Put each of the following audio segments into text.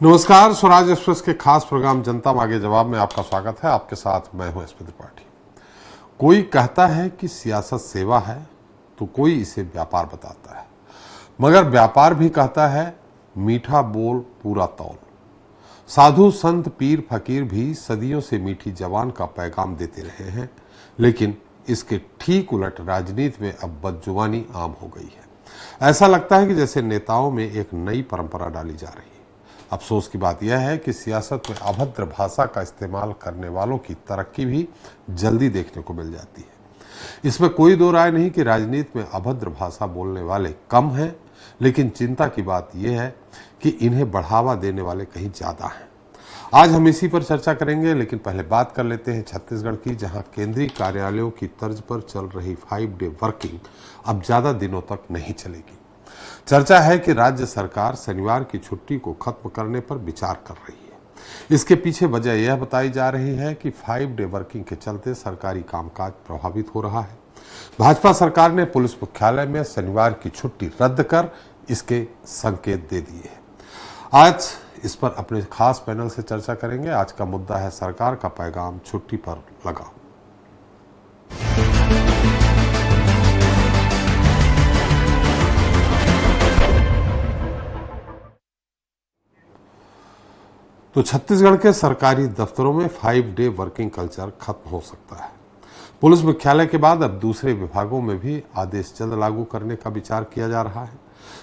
नमस्कार, स्वराज एक्सप्रेस के खास प्रोग्राम जनता मांगे जवाब में आपका स्वागत है। आपके साथ मैं हूं एसपी त्रिपाठी। कोई कहता है कि सियासत सेवा है तो कोई इसे व्यापार बताता है, मगर व्यापार भी कहता है मीठा बोल पूरा तौल। साधु संत पीर फकीर भी सदियों से मीठी जबान का पैगाम देते रहे हैं, लेकिन इसके ठीक उलट राजनीति में अब बदजुबानी आम हो गई है। ऐसा लगता है कि जैसे नेताओं में एक नई परंपरा डाली जा रही है। अफसोस की बात यह है कि सियासत में अभद्र भाषा का इस्तेमाल करने वालों की तरक्की भी जल्दी देखने को मिल जाती है। इसमें कोई दो राय नहीं कि राजनीति में अभद्र भाषा बोलने वाले कम हैं, लेकिन चिंता की बात यह है कि इन्हें बढ़ावा देने वाले कहीं ज्यादा हैं। आज हम इसी पर चर्चा करेंगे, लेकिन पहले बात कर लेते हैं छत्तीसगढ़ की, जहां केंद्रीय कार्यालयों की तर्ज पर चल रही 5 डे वर्किंग अब ज्यादा दिनों तक नहीं चलेगी। चर्चा है कि राज्य सरकार शनिवार की छुट्टी को खत्म करने पर विचार कर रही है। इसके पीछे वजह यह बताई जा रही है कि 5 डे वर्किंग के चलते सरकारी कामकाज प्रभावित हो रहा है। भाजपा सरकार ने पुलिस मुख्यालय में शनिवार की छुट्टी रद्द कर इसके संकेत दे दिए हैं। आज इस पर अपने खास पैनल से चर्चा करेंगे। आज का मुद्दा है सरकार का पैगाम छुट्टी पर लगा। तो छत्तीसगढ़ के सरकारी दफ्तरों में 5 डे वर्किंग कल्चर खत्म हो सकता है। पुलिस मुख्यालय के बाद अब दूसरे विभागों में भी आदेश जल्द लागू करने का विचार किया जा रहा है।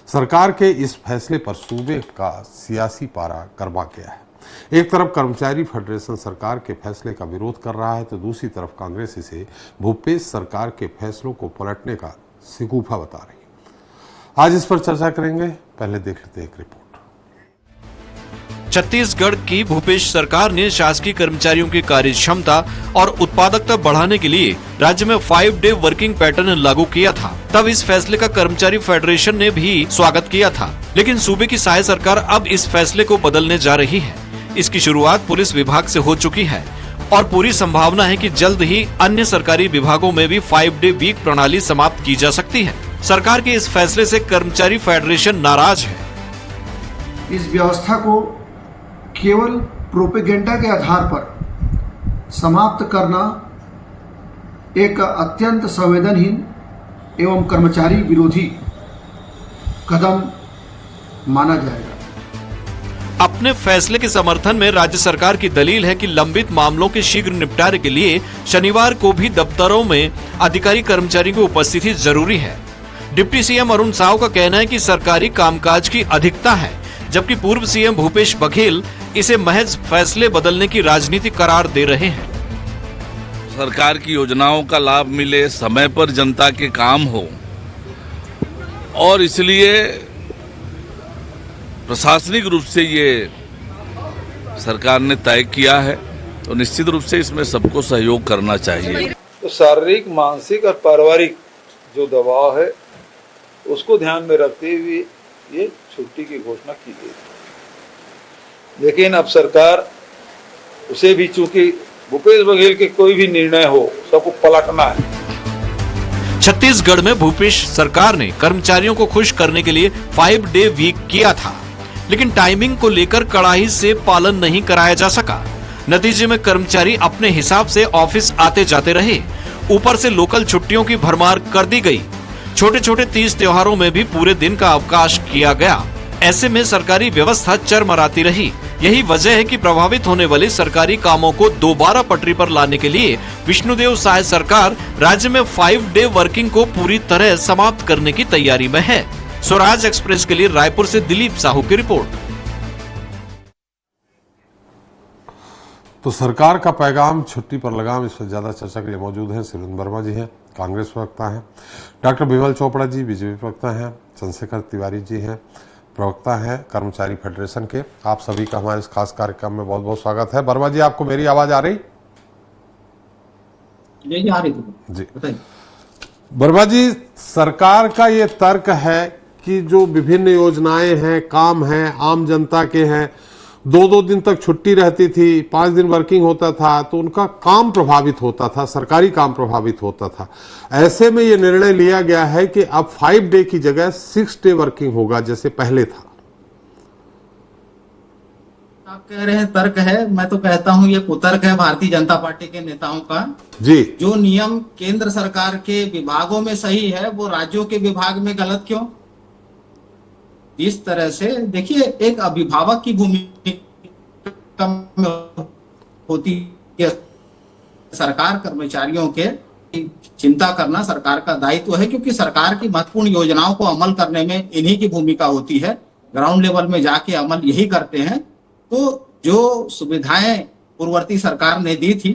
सरकार के इस फैसले पर सूबे का सियासी पारा गरमा गया है। एक तरफ कर्मचारी फेडरेशन सरकार के फैसले का विरोध कर रहा है, तो दूसरी तरफ कांग्रेस इसे भूपेश सरकार के फैसलों को पलटने का शिकूफा बता रही है। आज इस पर चर्चा करेंगे। पहले देख लेते हैं एक रिपोर्ट। छत्तीसगढ़ की भूपेश सरकार ने शासकीय कर्मचारियों की कार्य क्षमता और उत्पादकता बढ़ाने के लिए राज्य में 5 डे वर्किंग पैटर्न लागू किया था। तब इस फैसले का कर्मचारी फेडरेशन ने भी स्वागत किया था, लेकिन सूबे की सहायक सरकार अब इस फैसले को बदलने जा रही है। इसकी शुरुआत पुलिस विभाग से हो चुकी है और पूरी संभावना है कि जल्द ही अन्य सरकारी विभागों में भी 5 डे वीक प्रणाली समाप्त की जा सकती है। सरकार के इस फैसले से कर्मचारी फेडरेशन नाराज है। इस व्यवस्था को केवल प्रोपेगेंडा के आधार पर समाप्त करना एक अत्यंत संवेदनहीन एवं कर्मचारी विरोधी कदम माना जाएगा। अपने फैसले के समर्थन में राज्य सरकार की दलील है कि लंबित मामलों के शीघ्र निपटारे के लिए शनिवार को भी दफ्तरों में अधिकारी कर्मचारी की उपस्थिति जरूरी है। डिप्टी सीएम अरुण साव का कहना है कि सरकारी कामकाज की अधिकता है, जबकि पूर्व सीएम भूपेश बघेल इसे महज फैसले बदलने की राजनीति करार दे रहे हैं। सरकार की योजनाओं का लाभ मिले, समय पर जनता के काम हो, और इसलिए प्रशासनिक रूप से ये सरकार ने तय किया है, तो निश्चित रूप से इसमें सबको सहयोग करना चाहिए। तो शारीरिक, मानसिक और पारिवारिक जो दबाव है उसको ध्यान में रखते हुए ये छुट्टी की घोषणा की गई, लेकिन अब सरकार उसे भी, चूंकि भूपेश बघेल के कोई भी निर्णय हो सबको पलटना है। छत्तीसगढ़ में भूपेश सरकार ने कर्मचारियों को खुश करने के लिए 5 डे वीक किया था, लेकिन टाइमिंग को लेकर कड़ाई से पालन नहीं कराया जा सका। नतीजे में कर्मचारी अपने हिसाब से ऑफिस आते जाते रहे। ऊपर से लोकल छुट्टियों की भरमार कर दी गई। छोटे छोटे 30 त्योहारों में भी पूरे दिन का अवकाश किया गया। ऐसे में सरकारी व्यवस्था चरमराती रही। यही वजह है कि प्रभावित होने वाले सरकारी कामों को दोबारा पटरी पर लाने के लिए विष्णुदेव साय सरकार राज्य में 5 डे वर्किंग को पूरी तरह समाप्त करने की तैयारी में है। स्वराज एक्सप्रेस के लिए रायपुर से दिलीप साहू की रिपोर्ट। तो सरकार का पैगाम छुट्टी पर लगाम, इस पर ज्यादा चर्चा के लिए मौजूद हैं सुरेंद्र वर्मा जी हैं, कांग्रेस प्रवक्ता हैं, डॉक्टर विमल चोपड़ा जी बीजेपी प्रवक्ता हैं, चंद्रशेखर तिवारी जी हैं, प्रवक्ता हैं कर्मचारी फेडरेशन के। आप सभी का हमारे इस खास कार्यक्रम में बहुत बहुत स्वागत है। वर्मा जी, आपको मेरी आवाज आ रही? आ रही जी। वर्मा जी, सरकार का ये तर्क है कि जो विभिन्न योजनाएं हैं, काम हैं, आम जनता के हैं, 2-2 दिन तक छुट्टी रहती थी, 5 दिन वर्किंग होता था, तो उनका काम प्रभावित होता था, सरकारी काम प्रभावित होता था। ऐसे में ये निर्णय लिया गया है कि अब 5 डे की जगह 6 डे वर्किंग होगा, जैसे पहले था। आप कह रहे हैं तर्क है, मैं तो कहता हूं ये कुतर्क है भारतीय जनता पार्टी के नेताओं का। जी जो नियम केंद्र सरकार के विभागों में सही है वो राज्यों के विभाग में गलत क्यों? इस तरह से देखिए, एक अभिभावक की भूमिका होती है सरकार कर्मचारियों के चिंता करना सरकार का दायित्व है, क्योंकि सरकार की महत्वपूर्ण योजनाओं को अमल करने में इन्हीं की भूमिका होती है। ग्राउंड लेवल में जाके अमल यही करते हैं। तो जो सुविधाएं पूर्ववर्ती सरकार ने दी थी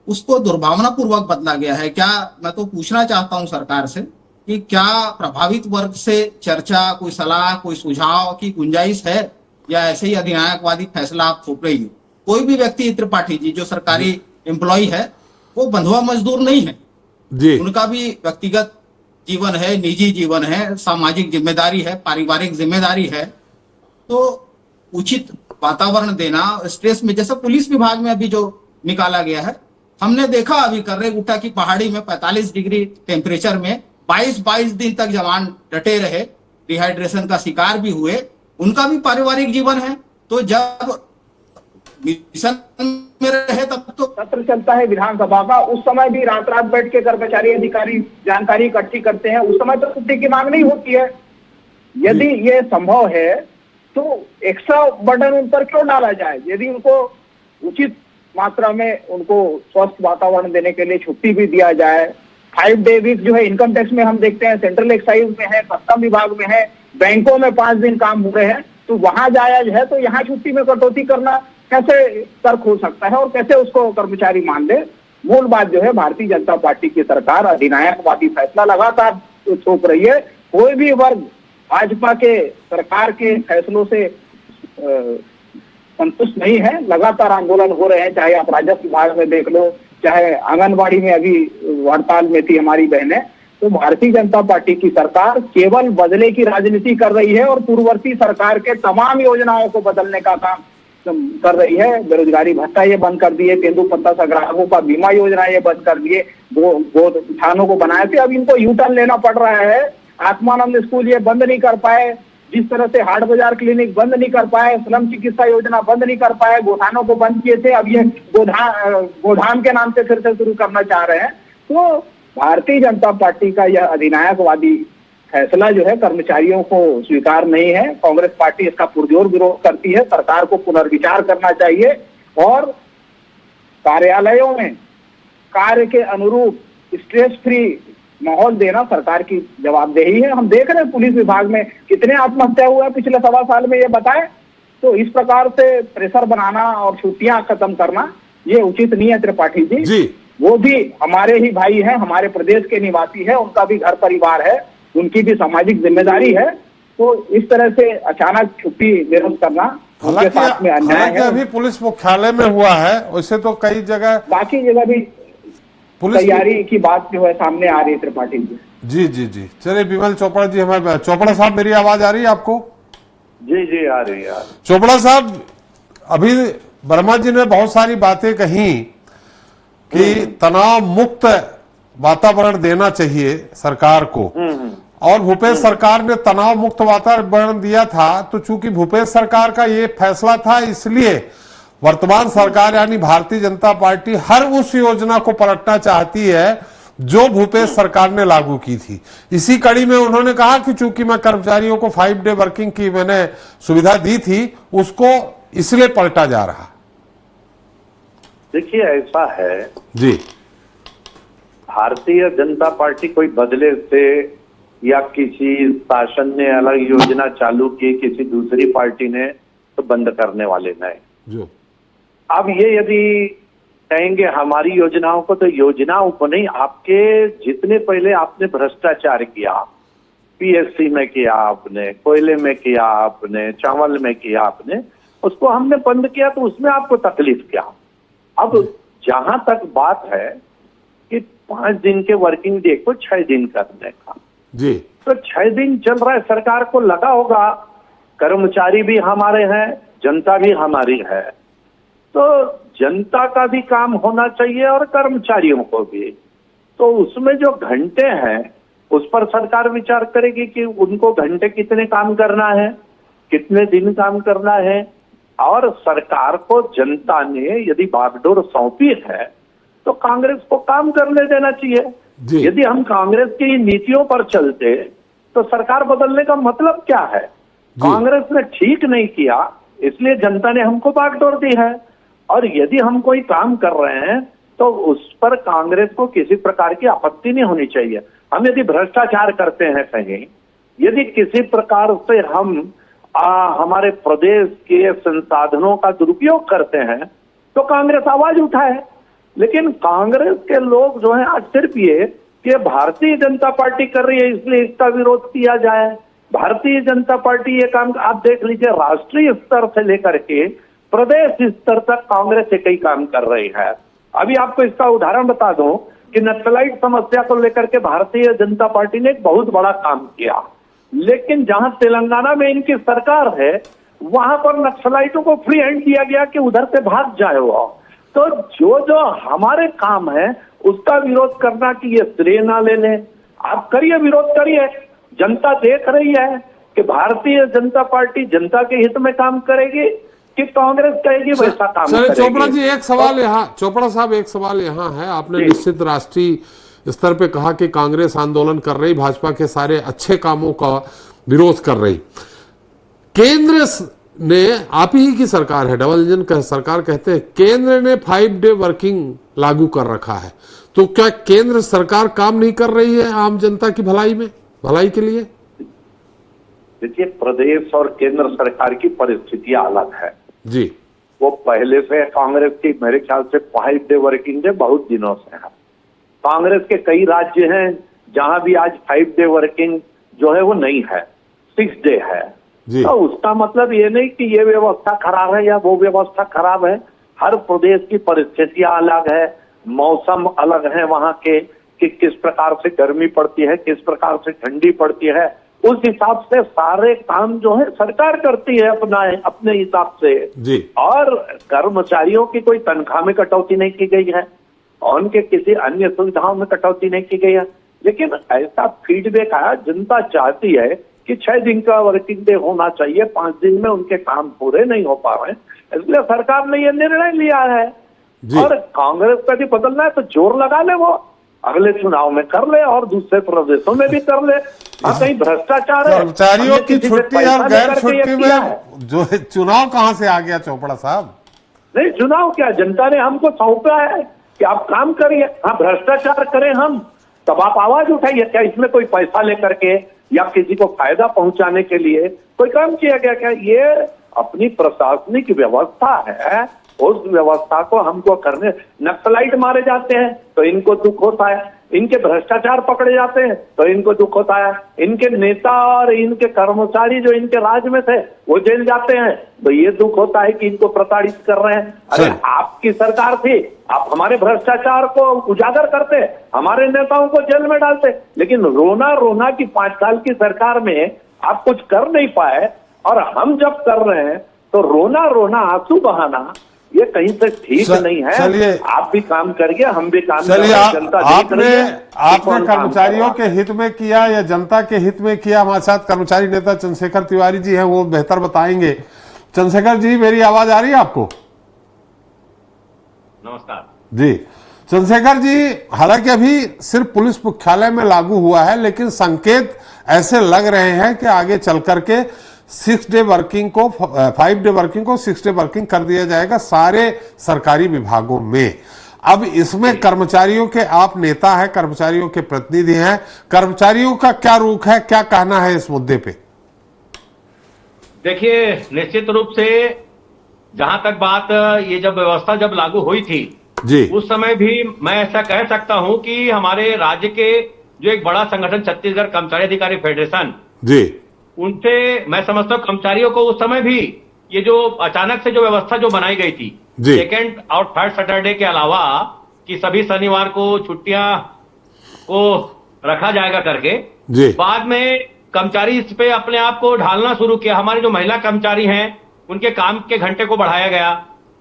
उसको दुर्भावनापूर्वक बदला गया है। क्या, मैं तो पूछना चाहता हूं सरकार से कि क्या प्रभावित वर्ग से चर्चा, कोई सलाह, कोई सुझाव की गुंजाइश है, या ऐसे ही अधिनायकवादी फैसला आप थोप रही हो? कोई भी व्यक्ति, त्रिपाठी जी, जो सरकारी एम्प्लॉय है वो बंधुआ मजदूर नहीं है जी, उनका भी व्यक्तिगत जीवन है, निजी जीवन है, सामाजिक जिम्मेदारी है, पारिवारिक जिम्मेदारी है। तो उचित वातावरण देना, स्ट्रेस में, जैसे पुलिस विभाग में अभी जो निकाला गया है, हमने देखा अभी कर्रेगुट्टा की पहाड़ी में 45 डिग्री टेम्परेचर में 22 दिन तक जवान डटे रहे, डिहाइड्रेशन का शिकार भी हुए, उनका भी पारिवारिक जीवन है। तो जब मिशन में रहे तब तो सत्र चलता है विधानसभा का, उस समय भी रात रात बैठ के कर्मचारी अधिकारी जानकारी इकट्ठी करते हैं, उस समय तो छुट्टी की मांग नहीं होती है। यदि ये संभव है तो एक्स्ट्रा बर्डन उन पर क्यों डाला जाए? यदि उनको उचित मात्रा में उनको स्वस्थ वातावरण देने के लिए छुट्टी भी दिया जाए। 5 डे वीक जो है इनकम टैक्स में हम देखते हैं, सेंट्रल एक्साइज में है, कस्टम विभाग में है, बैंकों में 5 दिन काम हो रहे हैं, तो वहां जायज है तो यहाँ छुट्टी में कटौती करना कैसे तर्क हो सकता है और कैसे उसको कर्मचारी मान ले? मूल बात जो है, भारतीय जनता पार्टी की सरकार अधिनायकवादी फैसला लगातार थोप रही है। कोई भी वर्ग भाजपा के सरकार के फैसलों से संतुष्ट नहीं है। लगातार आंदोलन हो रहे हैं, चाहे आप राजस्व विभाग में देख लो, चाहे आंगनबाड़ी में अभी हड़ताल में थी हमारी बहनें। तो भारतीय जनता पार्टी की सरकार केवल बदले की राजनीति कर रही है और पूर्ववर्ती सरकार के तमाम योजनाओं को बदलने का काम कर रही है। बेरोजगारी भत्ता ये बंद कर दिए, तेंदुपत्ता संग्राहकों का बीमा योजना ये बंद कर दिए, गोठानों को बनाए थे, अब इनको यू टर्न लेना पड़ रहा है। आत्मानंद स्कूल ये बंद नहीं कर पाए, जिस तरह से हाट बाजार क्लिनिक बंद नहीं कर पाए, स्लम चिकित्सा योजना बंद नहीं कर पाए, गोठानों को बंद किए थे, अब ये गोधाम के नाम से फिर से शुरू करना चाह रहे हैं। तो भारतीय जनता पार्टी का यह अधिनायकवादी फैसला जो है कर्मचारियों को स्वीकार नहीं है। कांग्रेस पार्टी इसका पुरजोर विरोध करती है। सरकार को पुनर्विचार करना चाहिए और कार्यालयों में कार्य के अनुरूप स्ट्रेस फ्री माहौल देना सरकार की जवाबदेही है। हम देख रहे हैं पुलिस विभाग में कितने आत्महत्या हुआ पिछले 1.25 साल में, ये बताएं। तो इस प्रकार से प्रेशर बनाना और छुट्टियां खत्म करना ये उचित नहीं है। त्रिपाठी जी, वो भी हमारे ही भाई हैं, हमारे प्रदेश के निवासी है, उनका भी घर परिवार है, उनकी भी सामाजिक जिम्मेदारी है। तो इस तरह से अचानक छुट्टी निरस्त करना उनके साथ में अन्याय है। अभी पुलिस मुख्यालय में हुआ है, वैसे तो कई जगह, बाकी जगह भी पुलिस तैयारी की बात जो है सामने आ रही है। त्रिपाठी जी जी। चलिए विमल चोपड़ा जी, हमारे चोपड़ा साहब, मेरी आवाज आ रही है आपको? जी आ रही है। चोपड़ा साहब, अभी वर्मा जी ने बहुत सारी बातें कही कि तनाव मुक्त वातावरण देना चाहिए सरकार को, और भूपेश सरकार ने तनाव मुक्त वातावरण दिया था। तो चूंकि भूपेश सरकार का ये फैसला था, इसलिए वर्तमान सरकार यानी भारतीय जनता पार्टी हर उस योजना को पलटना चाहती है जो भूपेश सरकार ने लागू की थी। इसी कड़ी में उन्होंने कहा कि चूंकि मैं कर्मचारियों को 5 डे वर्किंग की मैंने सुविधा दी थी, उसको इसलिए पलटा जा रहा। देखिए, ऐसा है जी, भारतीय जनता पार्टी कोई बदले से या किसी शासन ने अलग योजना चालू की, किसी दूसरी पार्टी ने तो बंद करने वाले नहीं। जो अब ये यदि कहेंगे हमारी योजनाओं को, तो योजनाओं को नहीं, आपके जितने पहले आपने भ्रष्टाचार किया, पीएससी में किया आपने, कोयले में किया आपने, चावल में किया आपने, उसको हमने बंद किया, तो उसमें आपको तकलीफ क्या? अब जहां तक बात है कि 5 दिन के वर्किंग डे को 6 दिन करने का, जी, तो 6 दिन चल रहा है, सरकार को लगा होगा कर्मचारी भी हमारे हैं, जनता भी हमारी है, तो जनता का भी काम होना चाहिए और कर्मचारियों को भी। तो उसमें जो घंटे हैं उस पर सरकार विचार करेगी कि उनको घंटे कितने काम करना है, कितने दिन काम करना है, और सरकार को जनता ने यदि बागडोर सौंपी है तो कांग्रेस को काम करने देना चाहिए। यदि हम कांग्रेस की नीतियों पर चलते तो सरकार बदलने का मतलब क्या है? कांग्रेस ने ठीक नहीं किया इसलिए जनता ने हमको बागडोर दी है, और यदि हम कोई काम कर रहे हैं तो उस पर कांग्रेस को किसी प्रकार की आपत्ति नहीं होनी चाहिए। हम यदि भ्रष्टाचार करते हैं कहीं, यदि किसी प्रकार से हम हमारे प्रदेश के संसाधनों का दुरुपयोग करते हैं तो कांग्रेस आवाज उठाए। लेकिन कांग्रेस के लोग जो है आज सिर्फ ये कि भारतीय जनता पार्टी कर रही है इसलिए इसका विरोध किया जाए। भारतीय जनता पार्टी ये काम आप देख लीजिए, राष्ट्रीय स्तर से लेकर के प्रदेश स्तर तक कांग्रेस एक ही काम कर रही है। अभी आपको इसका उदाहरण बता दूं कि नक्सलाइट समस्या को लेकर के भारतीय जनता पार्टी ने एक बहुत बड़ा काम किया, लेकिन जहां तेलंगाना में इनकी सरकार है वहां पर नक्सलाइटों को फ्री हैंड दिया गया कि उधर से भाग जाए वो। तो जो जो हमारे काम है उसका विरोध करना कि ये श्रेय ना ले ले, आप करिए, विरोध करिए। जनता देख रही है कि भारतीय जनता पार्टी जनता के हित में काम करेगी कि कांग्रेस कहेगी वैसा काम करेगी। चोपड़ा जी एक सवाल यहाँ, चोपड़ा साहब एक सवाल यहाँ है, आपने निश्चित राष्ट्रीय स्तर पे कहा कि कांग्रेस आंदोलन कर रही, भाजपा के सारे अच्छे कामों का विरोध कर रही। केंद्र ने, आप ही की सरकार है, डबल इंजन का सरकार कहते हैं, केंद्र ने 5 डे वर्किंग लागू कर रखा है, तो क्या केंद्र सरकार काम नहीं कर रही है आम जनता की भलाई के लिए? देखिए, प्रदेश और केंद्र सरकार की परिस्थितियां अलग है जी। वो पहले से कांग्रेस की मेरे ख्याल से 5 डे वर्किंग डे बहुत दिनों से है। कांग्रेस के कई राज्य हैं जहां भी आज 5 डे वर्किंग जो है वो नहीं है, 6 डे है। तो उसका मतलब ये नहीं कि ये व्यवस्था खराब है या वो व्यवस्था खराब है। हर प्रदेश की परिस्थितियां अलग है, मौसम अलग है वहां के, कि किस प्रकार से गर्मी पड़ती है, किस प्रकार से ठंडी पड़ती है, उस हिसाब से सारे काम जो है सरकार करती है अपने हिसाब से जी। और कर्मचारियों की कोई तनख्वाह में कटौती नहीं की गई है और उनके किसी अन्य सुविधाओं में कटौती नहीं की गई है। लेकिन ऐसा फीडबैक आया, जनता चाहती है कि 6 दिन का वर्किंग डे होना चाहिए, 5 दिन में उनके काम पूरे नहीं हो पा रहे, इसलिए सरकार ने यह निर्णय लिया है। और कांग्रेस का भी बदलना है तो जोर लगा ले, वो अगले चुनाव में कर ले और दूसरे प्रदेशों में भी कर ले। कहीं भ्रष्टाचार है, कर्मचारियों की छुट्टी और गैर छुट्टी में जो है चुनाव कहां से आ गया चोपड़ा साहब? नहीं, चुनाव क्या, जनता ने हमको सौंपा है कि आप काम करिए। हाँ, भ्रष्टाचार करें हम तब आप आवाज उठाइए। क्या इसमें कोई पैसा लेकर के या किसी को फायदा पहुंचाने के लिए कोई काम किया गया? क्या ये अपनी प्रशासनिक व्यवस्था है, उस व्यवस्था को हमको करने। नक्सलाइट मारे जाते हैं तो इनको दुख होता है, इनके भ्रष्टाचार पकड़े जाते हैं तो इनको दुख होता है, इनके नेता और इनके कर्मचारी जो इनके राज में थे वो जेल जाते हैं तो ये दुख होता है कि इनको प्रताड़ित कर रहे हैं। अरे आपकी सरकार थी, आप हमारे भ्रष्टाचार को उजागर करते, हमारे नेताओं को जेल में डालते, लेकिन रोना की 5 साल की सरकार में आप कुछ कर नहीं पाए। और हम जब कर रहे हैं तो रोना आंसू बहाना ये कहीं से ठीक नहीं है। चलिए, आप भी काम करिए, हम भी काम चलिए, जनता आपने कर्मचारियों के हित में किया या जनता के हित में किया? हमारे साथ कर्मचारी नेता चंद्रशेखर तिवारी जी हैं, वो बेहतर बताएंगे। चंद्रशेखर जी, मेरी आवाज आ रही है आपको? नमस्कार जी। चंद्रशेखर जी, हालांकि अभी सिर्फ पुलिस मुख्यालय में लागू हुआ है, लेकिन संकेत ऐसे लग रहे हैं कि आगे चल करके 6 डे वर्किंग को 5 डे वर्किंग को 6 डे वर्किंग कर दिया जाएगा सारे सरकारी विभागों में। अब इसमें कर्मचारियों के, आप नेता हैं, कर्मचारियों के प्रतिनिधि हैं, कर्मचारियों का क्या रुख है, क्या कहना है इस मुद्दे पे? देखिए, निश्चित रूप से जहां तक बात, ये जब व्यवस्था जब लागू हुई थी जी, उस समय भी मैं ऐसा कह सकता हूं कि हमारे राज्य के जो एक बड़ा संगठन छत्तीसगढ़ कर्मचारी अधिकारी फेडरेशन जी, उनसे मैं समझता हूँ कर्मचारियों को उस समय भी ये जो अचानक से जो व्यवस्था जो बनाई गई थी, 2nd और 3rd सैटरडे के अलावा कि सभी शनिवार को छुट्टियां को रखा जाएगा करके, बाद में कर्मचारी इस पे अपने आप को ढालना शुरू किया। हमारे जो महिला कर्मचारी हैं उनके काम के घंटे को बढ़ाया गया।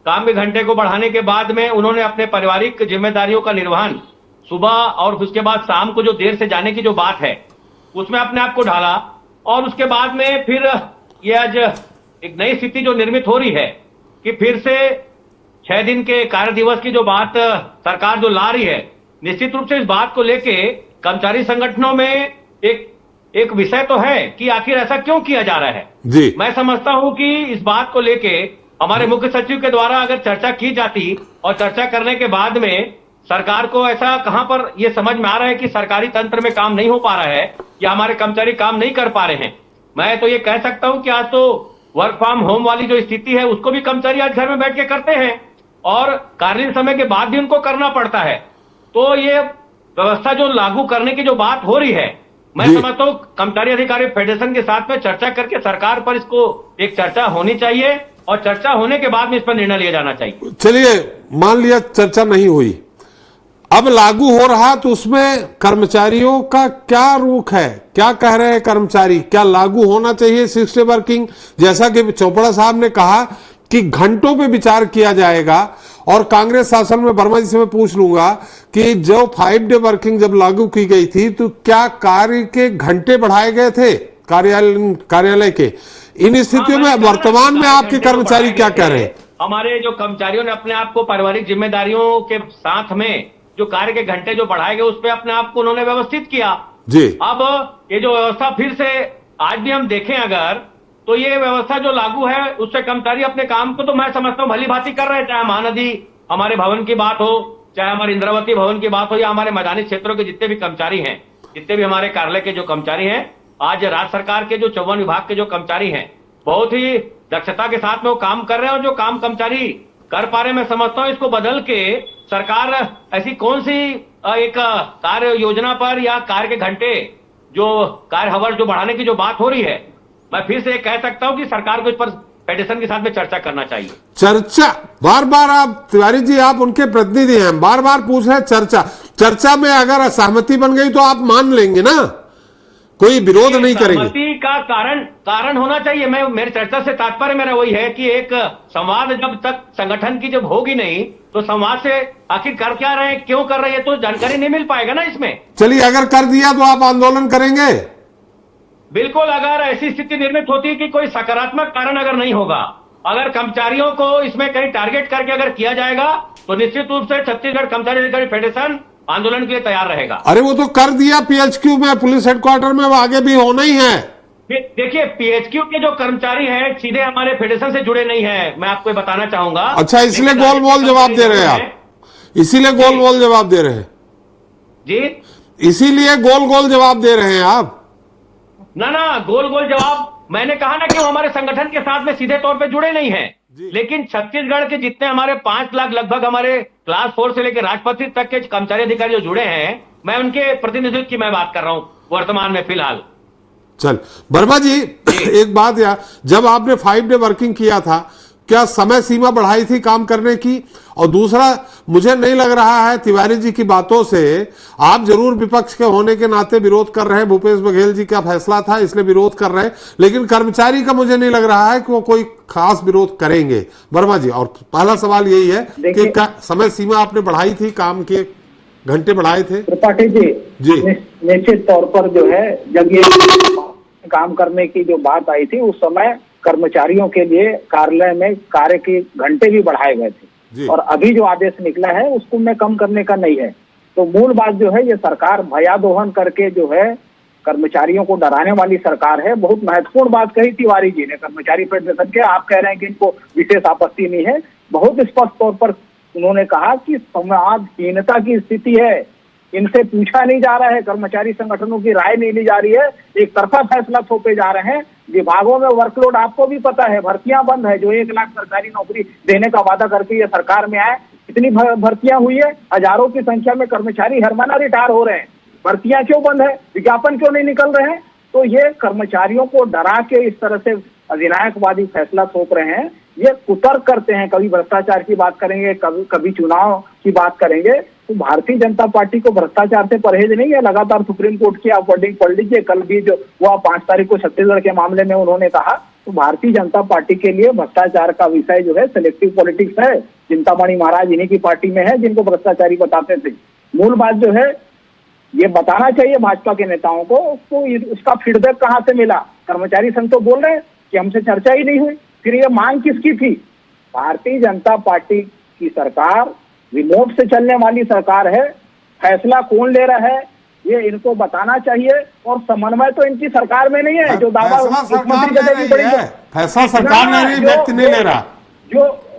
काम के घंटे को बढ़ाने के बाद में उन्होंने अपने पारिवारिक जिम्मेदारियों का निर्वहन सुबह और उसके बाद शाम को जो देर से जाने की जो बात है उसमें अपने आप को ढाला। और उसके बाद में फिर ये आज एक नई स्थिति जो निर्मित हो रही है कि फिर से 6 दिन के कार्य दिवस की जो बात सरकार जो ला रही है, निश्चित रूप से इस बात को लेके कर्मचारी संगठनों में एक विषय तो है कि आखिर ऐसा क्यों किया जा रहा है जी। मैं समझता हूं कि इस बात को लेके हमारे मुख्य सचिव के द्वारा अगर चर्चा की जाती और चर्चा करने के बाद में सरकार को ऐसा कहां पर यह समझ में आ रहा है कि सरकारी तंत्र में काम नहीं हो पा रहा है या हमारे कर्मचारी काम नहीं कर पा रहे हैं, मैं तो ये कह सकता हूं कि आज तो वर्क फ्रॉम होम वाली जो स्थिति है उसको भी कर्मचारी आज घर में बैठ के करते हैं और कार्यालयीन समय के बाद भी उनको करना पड़ता है। तो ये व्यवस्था जो लागू करने की जो बात हो रही है, मैं समझता हूं कर्मचारी अधिकारी फेडरेशन के साथ में चर्चा करके सरकार पर इसको एक चर्चा होनी चाहिए और चर्चा होने के बाद में इस पर निर्णय लिया जाना चाहिए। चलिए मान लिया चर्चा नहीं हुई, अब लागू हो रहा तो उसमें कर्मचारियों का क्या रुख है, क्या कह रहे हैं कर्मचारी, क्या लागू होना चाहिए 6 डे वर्किंग? जैसा कि चोपड़ा साहब ने कहा कि घंटों पे विचार किया जाएगा और कांग्रेस शासन में वर्मा जी से मैं पूछ लूंगा कि जो 5 डे वर्किंग जब लागू की गई थी तो क्या कार्य के घंटे बढ़ाए गए थे कार्यालय के? इन स्थितियों में वर्तमान में आपके कर्मचारी क्या कह रहे हैं? हमारे जो कर्मचारियों ने अपने आप को पारिवारिक जिम्मेदारियों के साथ में जो कार्य के घंटे जो बढ़ाए गए उस पर अपने आप को उन्होंने व्यवस्थित किया जी। अब ये जो व्यवस्था फिर से आज भी हम देखें अगर तो ये व्यवस्था जो लागू है उससे कर्मचारी अपने काम को तो मैं समझता हूँ भली भांति कर रहे हैं, चाहे महानदी हमारे भवन की बात हो, चाहे हमारे इंद्रावती भवन की बात हो या हमारे मैदानी क्षेत्रों के जितने भी कर्मचारी हैं, जितने भी हमारे कार्यालय के जो कर्मचारी हैं, आज राज्य सरकार के जो 54 विभाग के जो कर्मचारी हैं बहुत ही दक्षता के साथ में वो काम कर रहे हैं और जो काम कर्मचारी कर पा रहे हैं, मैं समझता हूँ इसको बदल के सरकार ऐसी कौन सी एक कार्य योजना पर या कार्य के घंटे जो कार्य हवर जो बढ़ाने की जो बात हो रही है, मैं फिर से कह सकता हूं कि सरकार को इस पर फेडरेशन के साथ में चर्चा करना चाहिए। चर्चा बार बार आप तिवारी जी आप उनके प्रतिनिधि हैं, बार बार पूछ रहे हैं चर्चा में अगर असहमति बन गई तो आप मान लेंगे ना, कोई विरोध नहीं करेंगे? सहमति का कारण होना चाहिए। मैं मेरी चर्चा से तात्पर्य मेरा वही है कि एक संवाद जब तक संगठन की जब होगी नहीं तो संवाद से आखिर कर क्या रहे हैं, क्यों कर रहे हैं, तो जानकारी नहीं मिल पाएगा ना इसमें। चलिए अगर कर दिया तो आप आंदोलन करेंगे? बिल्कुल, अगर ऐसी स्थिति निर्मित होती है कि कोई सकारात्मक कारण अगर नहीं होगा, अगर कर्मचारियों को इसमें कहीं टारगेट करके अगर किया जाएगा तो निश्चित रूप से छत्तीसगढ़ कर्मचारी अधिकारी फेडरेशन आंदोलन के लिए तैयार रहेगा। अरे वो तो कर दिया पीएचक्यू में, पुलिस हेडक्वार्टर में, वो आगे भी होना ही है। देखिए पीएचक्यू के जो कर्मचारी हैं सीधे हमारे फेडरेशन से जुड़े नहीं है, मैं आपको बताना चाहूंगा। अच्छा, इसलिए गोल मोल जवाब दे रहे हैं आप? इसीलिए गोल मोल जवाब दे रहे हैं जी? इसीलिए गोल गोल जवाब दे रहे हैं आप? ना गोल गोल जवाब मैंने कहा ना कि वो हमारे संगठन के साथ में सीधे तौर पे जुड़े नहीं हैं, लेकिन छत्तीसगढ़ के जितने हमारे 5 लाख लगभग हमारे क्लास 4 से लेकर राजपत्रित तक के कर्मचारी अधिकारी जो जुड़े हैं, मैं उनके प्रतिनिधित्व की मैं बात कर रहा हूं वर्तमान में फिलहाल। चल वर्मा जी एक बात यार, जब आपने 5 डे वर्किंग किया था क्या समय सीमा बढ़ाई थी काम करने की? और दूसरा, मुझे नहीं लग रहा है तिवारी जी की बातों से, आप जरूर विपक्ष के होने के नाते विरोध कर रहे हैं, भूपेश बघेल जी का फैसला था इसलिए विरोध कर रहे हैं, लेकिन कर्मचारी का मुझे नहीं लग रहा है कि वो कोई खास विरोध करेंगे। वर्मा जी, और पहला सवाल यही है कि क्या समय सीमा आपने बढ़ाई थी, काम के घंटे बढ़ाए थे? त्रिपाठी जी निश्चित तौर पर जो है जब ये काम करने की जो बात आई थी उस समय कर्मचारियों के लिए कार्यालय में कार्य के घंटे भी बढ़ाए गए थे और अभी जो आदेश निकला है उसको में कम करने का नहीं है। तो मूल बात जो है ये सरकार भयादोहन करके जो है कर्मचारियों को डराने वाली सरकार है। बहुत महत्वपूर्ण बात कही तिवारी जी ने कर्मचारी फेडरेशन के, आप कह रहे हैं कि इनको विशेष आपत्ति नहीं है, बहुत स्पष्ट तौर पर उन्होंने कहा कि संवादहीनता की स्थिति है, इनसे पूछा नहीं जा रहा है, कर्मचारी संगठनों की राय नहीं ली जा रही है, एक तरफा फैसला थोपे जा रहे हैं। विभागों में वर्कलोड आपको भी पता है, भर्तियां बंद है, जो 1 लाख सरकारी नौकरी देने का वादा करके ये सरकार में आए, इतनी भर्तियां हुई है, हजारों की संख्या में कर्मचारी हर महीना रिटायर हो रहे हैं, भर्तियां क्यों बंद है, विज्ञापन क्यों नहीं निकल रहे हैं? तो ये कर्मचारियों को डरा के इस तरह से अधिनायकवादी फैसला थोप रहे हैं, ये कुतर्क करते हैं, कभी भ्रष्टाचार की बात करेंगे, कभी चुनाव की बात करेंगे। तो भारतीय जनता पार्टी को भ्रष्टाचार से परहेज नहीं है, लगातार सुप्रीम कोर्ट की आप वर्डिंग पढ़ लीजिए, कल भी जो हुआ 5 तारीख को छत्तीसगढ़ के मामले में उन्होंने कहा, तो भारतीय जनता पार्टी के लिए भ्रष्टाचार का विषय जो है सिलेक्टिव पॉलिटिक्स है। चिंतामणि महाराज इन्हीं की पार्टी में है जिनको भ्रष्टाचारी बताते थे। मूल बात जो है ये बताना चाहिए भाजपा के नेताओं को, उसका फीडबैक कहाँ से मिला? कर्मचारी संघ तो बोल रहे हैं कि हमसे चर्चा ही नहीं हुई, फिर ये मांग किसकी थी? भारतीय जनता पार्टी की सरकार रिमोट से चलने वाली सरकार है। फैसला कौन ले रहा है ये इनको बताना चाहिए, और समन्वय तो इनकी सरकार में नहीं है। जो दावा मुख्यमंत्री का देनी पड़ेगी, फैसला सरकार ले रही, व्यक्ति नहीं ले रहा।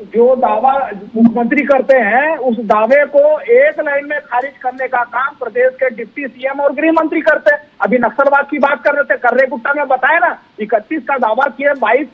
जो दावा मुख्यमंत्री करते हैं उस दावे को एक लाइन में खारिज करने का काम प्रदेश के डिप्टी सीएम और गृह मंत्री करते हैं। अभी नक्सलवाद की बात कर रहे थे, कर्रे गुट्टा में बताया ना, 31 का दावा किए, 22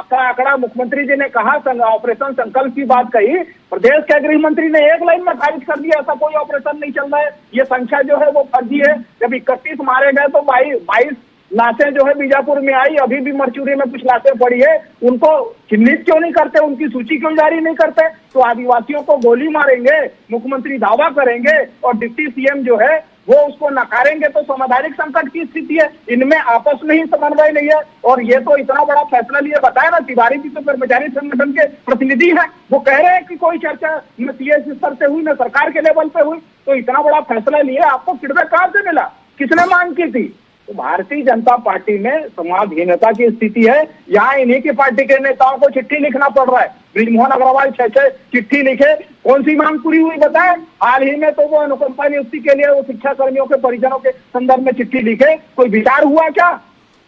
का आंकड़ा मुख्यमंत्री जी ने कहा, ऑपरेशन संकल्प की बात कही, प्रदेश के गृह मंत्री ने एक लाइन में खारिज कर दिया, ऐसा कोई ऑपरेशन नहीं चल रहा है, ये संख्या जो है वो फर्जी है। जब 31 मारे गए तो 22 लाशें जो है बीजापुर में आई, अभी भी मरचूरी में कुछ लाशें पड़ी है, उनको चिन्हित क्यों नहीं करते, उनकी सूची क्यों जारी नहीं करते? तो आदिवासियों को गोली मारेंगे, मुख्यमंत्री दावा करेंगे और डिप्टी सीएम जो है वो उसको नकारेंगे, तो संवैधानिक संकट की स्थिति है। इनमें आपस में ही समन्वय नहीं है। और ये तो इतना बड़ा फैसला लिए बताया ना, तिवारी जी तो कर्मचारी संगठन के प्रतिनिधि हैं, वो कह रहे हैं कि कोई चर्चा न सीएस स्तर से हुई न सरकार के लेवल पे हुई, तो इतना बड़ा फैसला लिए आपको फीडबैक कहां से मिला, किसने मांग की थी? तो भारतीय जनता पार्टी में संवादहीनता की स्थिति है। यहाँ इन्हीं की पार्टी के नेताओं को चिट्ठी लिखना पड़ रहा है। बृजमोहन अग्रवाल 6 चिट्ठी लिखे, कौन सी मांग पूरी हुई बताए? हाल ही में तो वो अनुकंपा नियुक्ति के लिए वो शिक्षा कर्मियों के परिजनों के संदर्भ में चिट्ठी लिखे, कोई विचार हुआ क्या?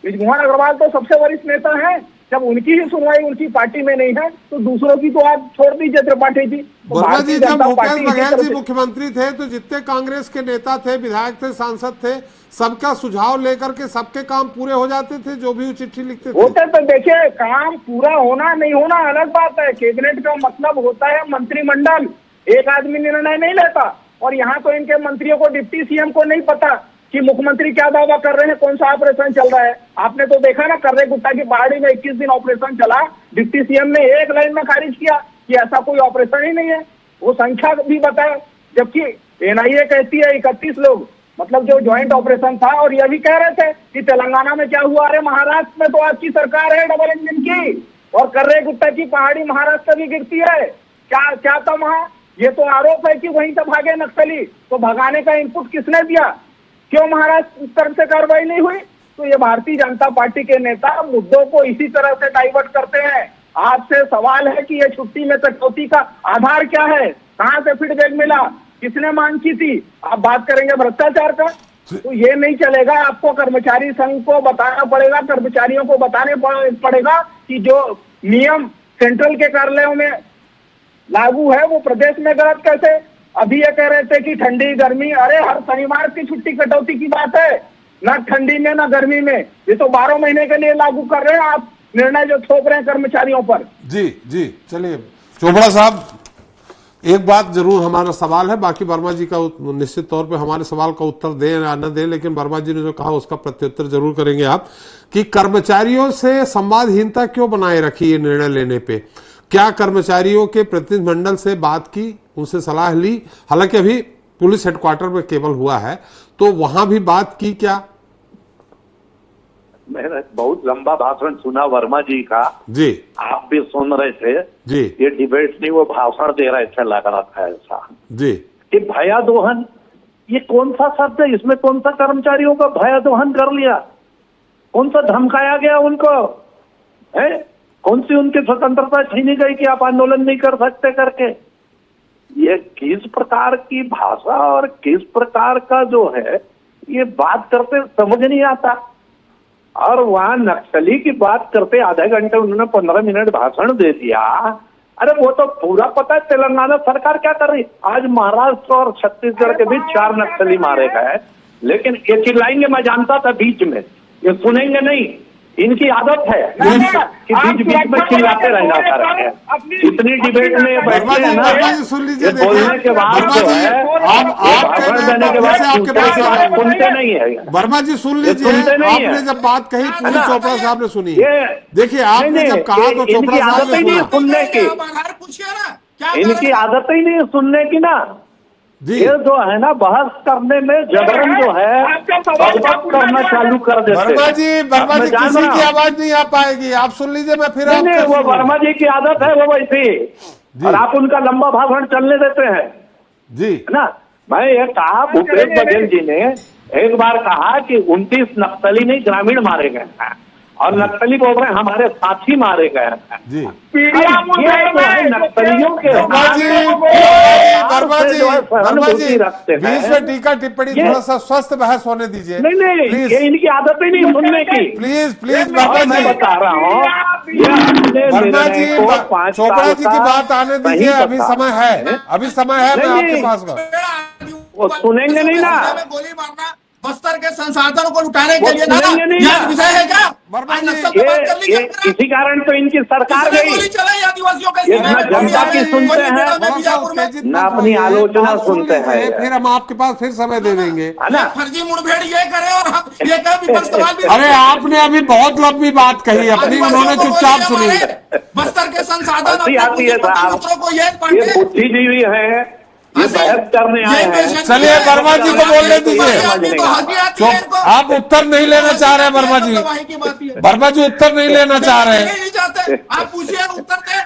बृजमोहन अग्रवाल तो सबसे वरिष्ठ नेता है, जब उनकी ही सुनवाई उनकी पार्टी में नहीं है तो दूसरों की तो आप छोड़ दीजिए त्रिपाठी जी। वर्मा जी, जब भूपेश बघेल जी मुख्यमंत्री थे तो जितने कांग्रेस के नेता थे, विधायक थे, सांसद थे, सबका सुझाव लेकर के सबके काम पूरे हो जाते थे, जो भी वो चिट्ठी लिखते थे। होते तो देखिए, काम पूरा होना नहीं होना अलग बात है। कैबिनेट का मतलब होता है मंत्रिमंडल, एक आदमी निर्णय नहीं लेता। और यहाँ तो इनके मंत्रियों को, डिप्टी सीएम को नहीं पता कि मुख्यमंत्री क्या दावा कर रहे हैं, कौन सा ऑपरेशन चल रहा है। आपने तो देखा ना, कर्रे गुट्टा की पहाड़ी में 21 दिन ऑपरेशन चला, डिप्टी सीएम ने एक लाइन में खारिज किया कि ऐसा कोई ऑपरेशन ही नहीं है। वो संख्या भी बताया, जबकि एनआईए कहती है 31 लोग, मतलब जो ज्वाइंट ऑपरेशन था। और यह भी कह रहे थे कि तेलंगाना में क्या हुआ, अरे महाराष्ट्र में तो आपकी सरकार है डबल इंजन की, और कर्रे गुट्टा की पहाड़ी महाराष्ट्र भी गिरती है। क्या था वहां? ये तो आरोप है कि वहीं से भागे नक्सली, तो भगाने का इनपुट किसने दिया? क्यों महाराष्ट्र तरफ से कार्रवाई नहीं हुई? तो ये भारतीय जनता पार्टी के नेता मुद्दों को इसी तरह से डाइवर्ट करते हैं। आपसे सवाल है कि ये छुट्टी में कटौती का आधार क्या है, कहां से फीडबैक मिला, किसने मांग की थी? आप बात करेंगे भ्रष्टाचार का, तो ये नहीं चलेगा। आपको कर्मचारी संघ को बताना पड़ेगा, कर्मचारियों को बताने पड़ेगा कि जो नियम सेंट्रल के कार्यालयों में लागू है वो प्रदेश में गलत कैसे? अभी ये कह रहे थे कि ठंडी गर्मी, अरे हर शनिवार की छुट्टी कटौती की बात है, ना ठंडी में ना गर्मी में। ये तो 12 महीने के लिए लागू कर रहे हैं आप, निर्णय जो थोप रहे हैं कर्मचारियों पर। जी चलिए चोपड़ा साहब, एक बात जरूर हमारा सवाल है, बाकी वर्मा जी का निश्चित तौर पे हमारे सवाल का उत्तर दें या न दें, लेकिन वर्मा जी ने जो कहा उसका प्रत्युत्तर जरूर करेंगे आप, कि कर्मचारियों से संवादहीनता क्यों बनाए रखी ये निर्णय लेने पे? क्या कर्मचारियों के प्रतिनिधिमंडल से बात की, उनसे सलाह ली? हालांकि अभी पुलिस हेडक्वार्टर में केवल हुआ है, तो वहां भी बात की क्या? मैंने बहुत लंबा भाषण सुना वर्मा जी का। जी, आप भी सुन रहे थे जी। ये डिबेट नहीं, वो भाषण दे रहे थे, लग रहा था ऐसा जी कि भया दोहन, ये कौन सा शब्द है? इसमें कौन सा कर्मचारियों का भया दोहन कर लिया? कौन सा धमकाया गया उनको है? कौन सी उनकी स्वतंत्रता छीनी गई कि आप आंदोलन नहीं कर सकते करके? ये किस प्रकार की भाषा और किस प्रकार का जो है ये बात करते समझ नहीं आता। और वहां नक्सली की बात करते आधे घंटे उन्होंने 15 मिनट भाषण दे दिया। अरे वो तो पूरा पता है तेलंगाना सरकार क्या कर रही। आज महाराष्ट्र और छत्तीसगढ़ के बीच 4 नक्सली मारे गए, लेकिन ये चिल्लाएंगे, मैं जानता था बीच में, ये सुनेंगे नहीं। इनकी आदत है कि बीच बीच में चिल्लाते रहना करेंगे। इतनी डिबेट में बैठते हैं ना, सुन लीजिए, बोलने के बाद जो है भाषण देने के बाद सुनते नहीं है। वर्मा जी सुन लीजिए, आपने जब बात कही पूरी चोपड़ा साहब ने सुनी। देखिए आपने जब कहा तो चोपड़ा साहब ने सुना। सुनने की इनकी आदत ही नहीं सुनने की ना। ये जो है ना बहस करने में जबरन जो है करना चालू कर देते। वर्मा जी किसी की आवाज नहीं आ पाएगी, आप सुन लीजिए, मैं फिर नहीं, वो वर्मा जी की आदत है वो वैसी, और आप उनका लंबा भाषण चलने देते हैं जी ना। मैं ये कहा, भूपेश बघेल जी ने एक बार कहा कि 29 नक्सली नहीं ग्रामीण मारे गए हैं, और नक्सली बोल रहे हैं हमारे साथी मारे गए हैं जी। नक्सलियों के वर्मा जी बीच में टीका टिप्पणी थोड़ा सा स्वस्थ बहस होने दीजिए। नहीं, ये इनकी आदत ही नहीं सुनने की। प्लीज वर्मा मैं जी बता रहा हूँ, वर्मा जी चोपड़ा जी की बात आने दीजिए, अभी समय है, मैं आपके पास वो सुनेंगे नहीं ना। गोली मारना बस्तर के संसाधनों को लुटाने के लिए सुनेंगे नहीं ना। विषय है क्या? ये इसी कारण तो इनकी सरकार गई। आदिवासियों का जनता की सुनते हैं ना, अपनी आलोचना सुनते हैं। फिर हम आपके पास फिर समय दे देंगे, है ना। फर्जी मुठभेड़ ये करे और हम ये कहे विपक्ष सवाल भी। अरे आपने अभी बहुत लंबी बात कही अपनी, उन्होंने चुपचाप सुनी। बस्तर के संसाधन आती है साहब, ये बुद्धिजीवी है, ये बहस करने आए हैं। चलिए वर्मा जी को बोलने दीजिए। आप उत्तर नहीं लेना चाह रहे हैं वर्मा जी, वर्मा जी उत्तर नहीं लेना चाह रहे हैं। आप पूछिए उत्तर दे।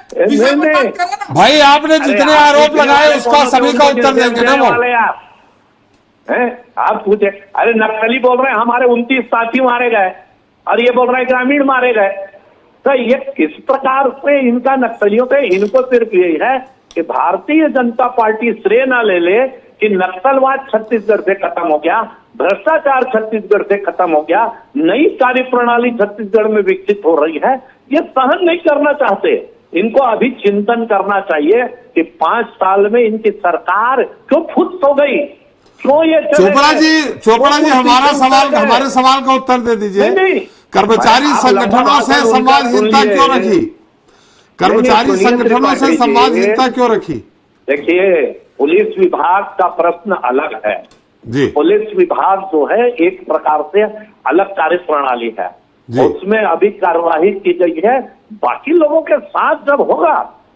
भाई आपने जितने आरोप लगाए उसका सभी का उत्तर देंगे ना वो। आप पूछे, अरे नक्सली बोल रहे हैं हमारे 29 साथी मारे गए, और ये बोल रहे हैं ग्रामीण मारे गए। तो ये किस प्रकार से इनका नक्सलियों पे, इनको सिर्फ यही है कि भारतीय जनता पार्टी श्रेय ना ले ले कि नक्सलवाद छत्तीसगढ़ से खत्म हो गया, भ्रष्टाचार छत्तीसगढ़ से खत्म हो गया, नई कार्यप्रणाली छत्तीसगढ़ में विकसित हो रही है। ये सहन नहीं करना चाहते। इनको अभी चिंतन करना चाहिए कि 5 साल में इनकी सरकार क्यों फुस हो गई, क्यों ये चोपड़ा जी हमारे सवाल का उत्तर दे दीजिए। कर्मचारी संगठनों से संवादहीनता क्यों रखी? कर्मचारी संगठनों से संवादहीनता क्यों रखी? देखिए, पुलिस विभाग का प्रश्न अलग है जी। पुलिस विभाग जो है एक प्रकार से अलग कार्यप्रणाली है, उसमें अभी कार्यवाही की गई है। बाकी लोगों के साथ जब होगा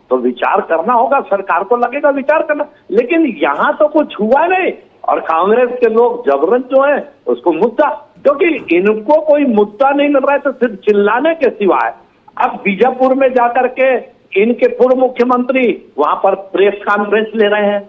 तो विचार करना होगा, सरकार को लगेगा विचार करना, लेकिन यहाँ तो कुछ हुआ नहीं। और कांग्रेस के लोग जबरन जो है उसको मुद्दा, क्योंकि इनको कोई मुद्दा नहीं मिल रहा है तो सिर्फ चिल्लाने के सिवाय। अब बीजापुर में जाकर के इनके पूर्व मुख्यमंत्री वहां पर प्रेस कॉन्फ्रेंस ले रहे हैं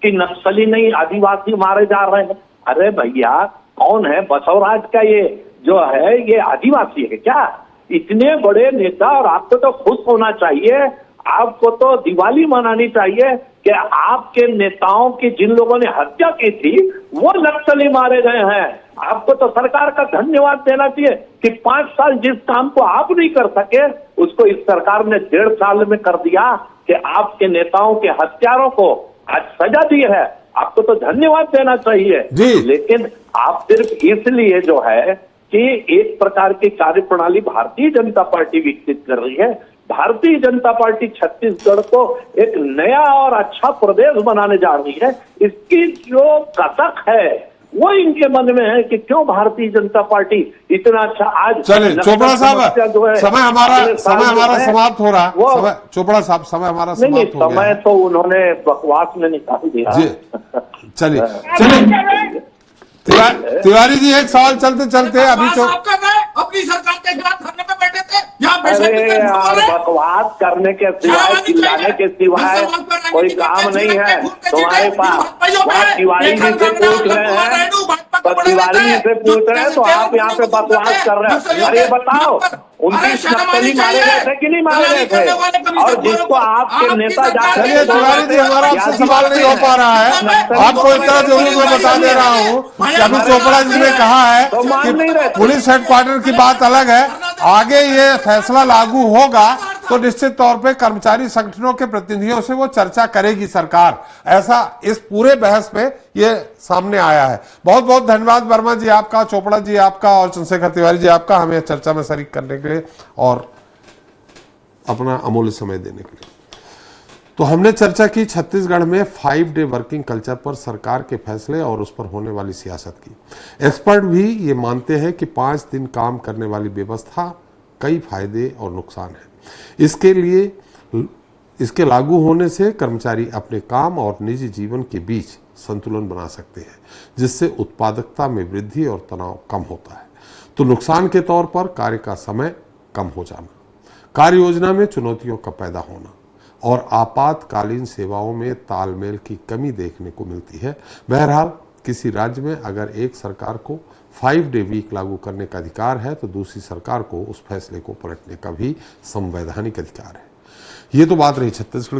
कि नक्सली नहीं आदिवासी मारे जा रहे हैं। अरे भैया, कौन है बसवराज का ये जो है, ये आदिवासी है क्या? इतने बड़े नेता, और आपको तो खुश होना चाहिए, आपको तो दिवाली मनानी चाहिए कि आपके नेताओं की जिन लोगों ने हत्या की थी वो नक्सली मारे गए हैं। आपको तो सरकार का धन्यवाद देना चाहिए कि 5 साल जिस काम को आप नहीं कर सके उसको इस सरकार ने 1.5 साल में कर दिया कि आपके नेताओं के हत्यारों को आज सजा दी है। आपको तो धन्यवाद देना चाहिए। लेकिन आप सिर्फ इसलिए जो है कि एक प्रकार की कार्यप्रणाली भारतीय जनता पार्टी विकसित कर रही है, भारतीय जनता पार्टी छत्तीसगढ़ को एक नया और अच्छा प्रदेश बनाने जा रही है, इसकी जो कसक है वो इनके मन में है कि क्यों भारतीय जनता पार्टी इतना अच्छा। आज चलिए चोपड़ा साहब, समय हमारा समाप्त हो रहा है। चोपड़ा साहब, समय हमारा समाप्त हो गया। समय तो उन्होंने बकवास में निकाल दिया। चलिए तिवारी जी, एक सवाल चलते चलते अभी अपनी सरकार के खिलाफ धरने पे बैठे थे, बकवास करने के सिवाय, चिल्लाने के सिवाय कोई काम नहीं है तुम्हारे पास। तिवारी जी से पूछ रहे हैं, तिवारी जी से पूछ रहे हैं तो आप यहाँ पे बकवास कर रहे हैं। अरे बताओ, 29 नक्सली मारे गए थे कि नहीं मारे गए थे? और जिसको आपके नेता जाकर, चलिए तिवारी जी, हमारा आपसे सवाल नहीं हो पा रहा है, आपको इतना जरूर मैं बता दे रहा हूँ कि अभी चोपड़ा जी ने कहा है कि पुलिस हेडक्वार्टर की बात अलग है, आगे ये फैसला लागू होगा तो निश्चित तौर पे कर्मचारी संगठनों के प्रतिनिधियों से वो चर्चा करेगी सरकार। ऐसा इस पूरे बहस में ये सामने आया है। बहुत बहुत धन्यवाद वर्मा जी आपका, चोपड़ा जी आपका और चंद्रशेखर तिवारी जी आपका, हमें चर्चा में शरीक करने के लिए और अपना अमूल्य समय देने के लिए। तो हमने चर्चा की छत्तीसगढ़ में 5 डे वर्किंग कल्चर पर, सरकार के फैसले और उस पर होने वाली सियासत की। एक्सपर्ट भी ये मानते हैं कि 5 दिन काम करने वाली व्यवस्था कई फायदे और नुकसान हैं। इसके लागू होने से कर्मचारी अपने काम और निजी जीवन के बीच संतुलन बना सकते हैं, जिससे उत्पादकता में वृद्धि और तनाव कम होता है। तो नुकसान के तौर पर कार्य का समय कम हो जाना, कार्य योजना में चुनौतियों का पैदा होना और आपातकालीन सेवाओं में तालमेल की कमी देखने को मिलती है। बहरहाल किसी राज्य में अगर एक सरकार को 5 डे वीक लागू करने का अधिकार है तो दूसरी सरकार को उस फैसले को पलटने का भी संवैधानिक अधिकार है। ये तो बात रही छत्तीसगढ़